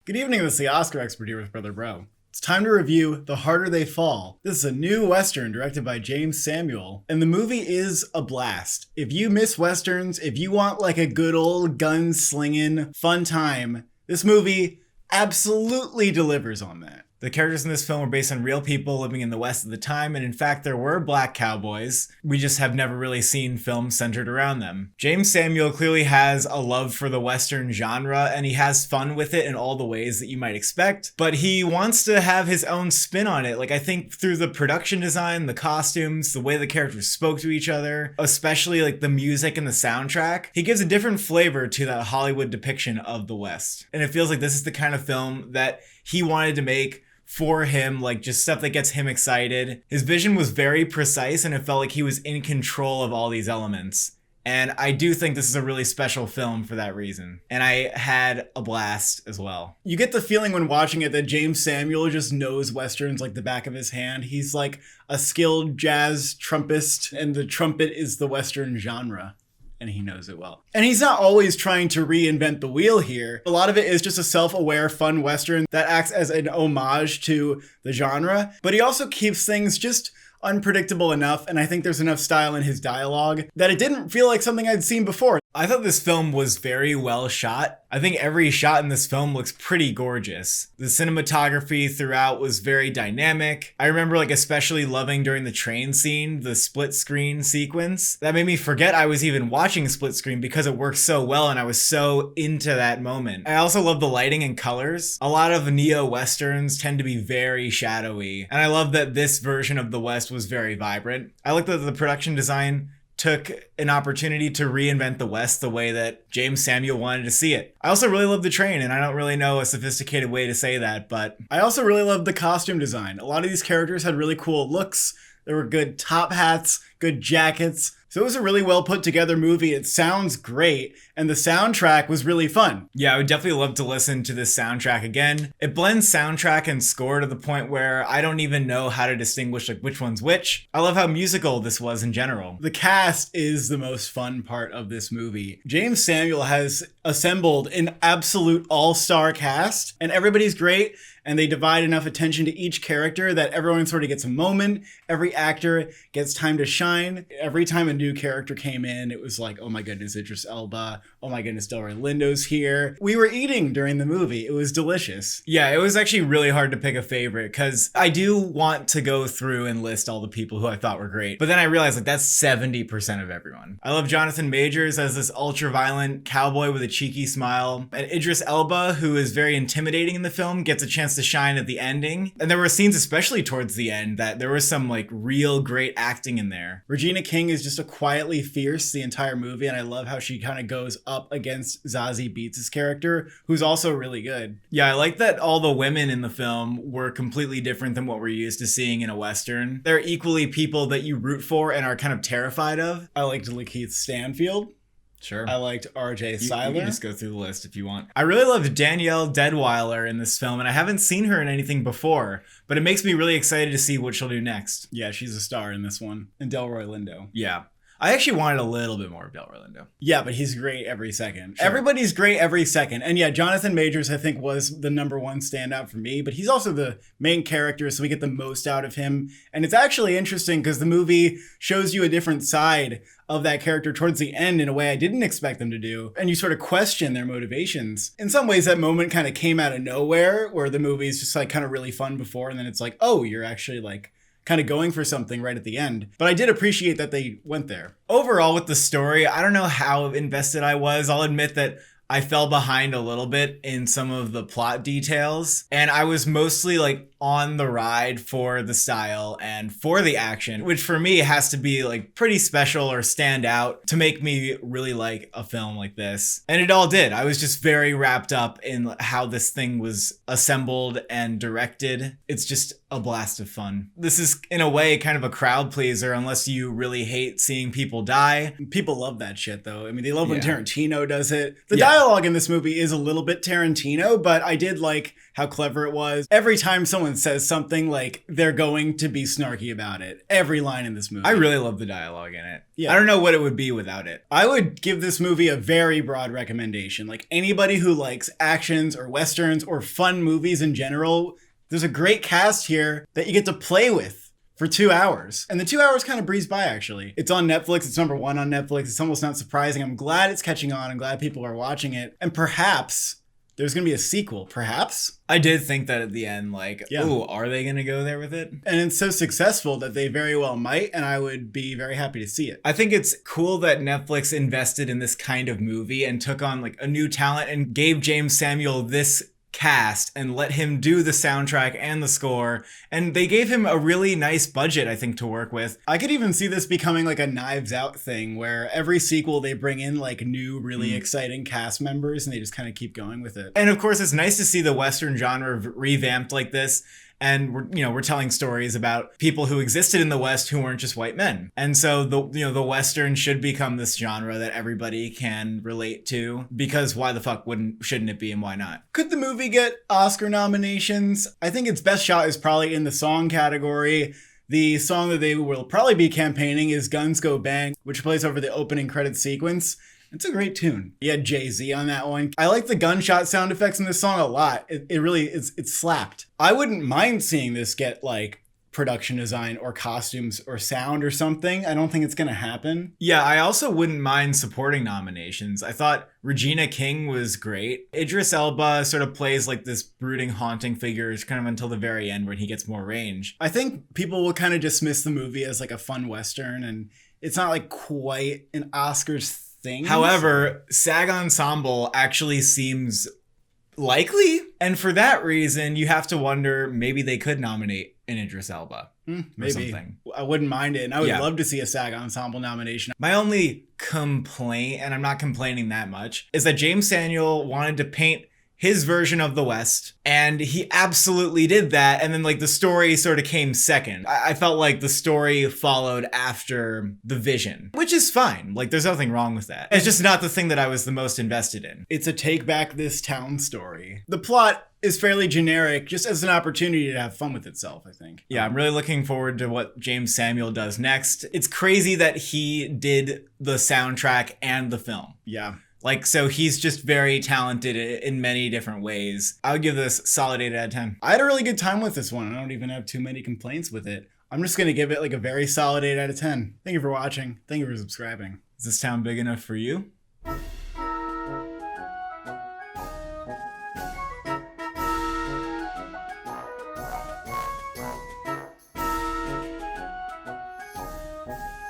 Good evening, this is the Oscar expert here with Brother Bro. It's time to review The Harder They Fall. This is a new Western directed by James Samuel, and the movie is a blast. If you miss Westerns, if you want like a good old gun-slinging fun time, this movie absolutely delivers on that. The characters in this film were based on real people living in the West at the time, and in fact there were black cowboys. We just have never really seen films centered around them. James Samuel clearly has a love for the Western genre, and he has fun with it in all the ways that you might expect, but he wants to have his own spin on it. Like, I think through the production design, the costumes, the way the characters spoke to each other, especially like the music and the soundtrack, he gives a different flavor to that Hollywood depiction of the West. And it feels like this is the kind of film that he wanted to make for him, like just stuff that gets him excited. His vision was very precise, and it felt like he was in control of all these elements. And I do think this is a really special film for that reason. And I had a blast as well. You get the feeling when watching it that James Samuel just knows Westerns like the back of his hand. He's like a skilled jazz trumpist, and the trumpet is the Western genre. And he knows it well. And he's not always trying to reinvent the wheel here. A lot of it is just a self-aware, fun Western that acts as an homage to the genre. But he also keeps things just unpredictable enough, and I think there's enough style in his dialogue that it didn't feel like something I'd seen before. I thought this film was very well shot. I think every shot in this film looks pretty gorgeous. The cinematography throughout was very dynamic. I remember like especially loving during the train scene, the split screen sequence. That made me forget I was even watching split screen because it worked so well and I was so into that moment. I also love the lighting and colors. A lot of neo-westerns tend to be very shadowy, and I love that this version of the West was very vibrant. I like that the production design took an opportunity to reinvent the West the way that James Samuel wanted to see it. I also really love the train, and I don't really know a sophisticated way to say that, but I also really love the costume design. A lot of these characters had really cool looks. There were good top hats, good jackets. So it was a really well put together movie. It sounds great, and the soundtrack was really fun. Yeah, I would definitely love to listen to this soundtrack again. It blends soundtrack and score to the point where I don't even know how to distinguish like which one's which. I love how musical this was in general. The cast is the most fun part of this movie. James Samuel has assembled an absolute all-star cast, and everybody's great, and they divide enough attention to each character that everyone sort of gets a moment. Every actor gets time to shine. Every time a new character came in, it was like, oh my goodness, Idris Elba. Oh my goodness, Delroy Lindo's here. We were eating during the movie. It was delicious. Yeah, it was actually really hard to pick a favorite because I do want to go through and list all the people who I thought were great. But then I realized like that's 70% of everyone. I love Jonathan Majors as this ultra-violent cowboy with a cheeky smile. And Idris Elba, who is very intimidating in the film, gets a chance to shine at the ending. And there were scenes, especially towards the end, that there was some like real great acting in there. Regina King is just a quietly fierce the entire movie, and I love how she kind of goes up against Zazie Beetz' character, who's also really good. Yeah, I like that all the women in the film were completely different than what we're used to seeing in a Western. They're equally people that you root for and are kind of terrified of. I liked Lakeith Stanfield. Sure. I liked R.J. Seiler. You can just go through the list if you want. I really loved Danielle Deadwyler in this film, and I haven't seen her in anything before, but it makes me really excited to see what she'll do next. Yeah, she's a star in this one. And Delroy Lindo. Yeah. I actually wanted a little bit more of Delroy Lindo. Yeah, but he's great every second. Sure. Everybody's great every second. And yeah, Jonathan Majors, I think, was the number one standout for me, but he's also the main character, so we get the most out of him. And it's actually interesting because the movie shows you a different side of that character towards the end in a way I didn't expect them to do. And you sort of question their motivations. In some ways, that moment kind of came out of nowhere, where the movie is just like kind of really fun before, and then it's like, oh, you're actually like kind of going for something right at the end. But I did appreciate that they went there. Overall with the story, I don't know how invested I was. I'll admit that I fell behind a little bit in some of the plot details, and I was mostly like on the ride for the style and for the action, which for me has to be like pretty special or stand out to make me really like a film like this. And it all did. I was just very wrapped up in how this thing was assembled and directed. It's just a blast of fun. This is in a way kind of a crowd pleaser unless you really hate seeing people die. People love that shit though. I mean, they love when Tarantino does it. The dialogue in this movie is a little bit Tarantino, but I did like how clever it was. Every time someone everyone says something like they're going to be snarky about it. Every line in this movie. I really love the dialogue in it. Yeah. I don't know what it would be without it. I would give this movie a very broad recommendation. Like anybody who likes actions or westerns or fun movies in general, there's a great cast here that you get to play with for 2 hours. And the 2 hours kind of breeze by, actually. It's on Netflix. It's number 1 on Netflix. It's almost not surprising. I'm glad it's catching on. I'm glad people are watching it. And perhaps there's going to be a sequel. Perhaps. I did think that at the end, like, ooh, are they going to go there with it? And it's so successful that they very well might, and I would be very happy to see it. I think it's cool that Netflix invested in this kind of movie and took on like a new talent and gave James Samuel this cast and let him do the soundtrack and the score, and they gave him a really nice budget, I think, to work with. I could even see this becoming like a Knives Out thing where every sequel they bring in like new really exciting cast members and they just kind of keep going with it. And of course it's nice to see the Western genre revamped like this. And we're telling stories about people who existed in the West who weren't just white men. And so the Western should become this genre that everybody can relate to, because why the fuck shouldn't it be, and why not? Could the movie get Oscar nominations? I think its best shot is probably in the song category. The song that they will probably be campaigning is Guns Go Bang, which plays over the opening credits sequence. It's a great tune. You had Jay-Z on that one. I like the gunshot sound effects in this song a lot. It really, it's slapped. I wouldn't mind seeing this get like production design or costumes or sound or something. I don't think it's gonna happen. Yeah, I also wouldn't mind supporting nominations. I thought Regina King was great. Idris Elba sort of plays like this brooding, haunting figure kind of until the very end when he gets more range. I think people will kind of dismiss the movie as like a fun Western, and it's not like quite an Oscars thing. However, SAG Ensemble actually seems likely, and for that reason, you have to wonder maybe they could nominate an Idris Elba. Maybe. Something. I wouldn't mind it, and I would love to see a SAG Ensemble nomination. My only complaint, and I'm not complaining that much, is that James Samuel wanted to paint his version of the West, and he absolutely did that, and then like the story sort of came second. I felt like the story followed after the vision, which is fine. Like there's nothing wrong with that. It's just not the thing that I was the most invested in. It's a take back this town story. The plot is fairly generic, just as an opportunity to have fun with itself, I think. Yeah, I'm really looking forward to what James Samuel does next. It's crazy that he did the soundtrack and the film. Yeah. Like, so he's just very talented in many different ways. I would give this solid 8 out of 10. I had a really good time with this one. I don't even have too many complaints with it. I'm just going to give it like a very solid 8 out of 10. Thank you for watching. Thank you for subscribing. Is this town big enough for you?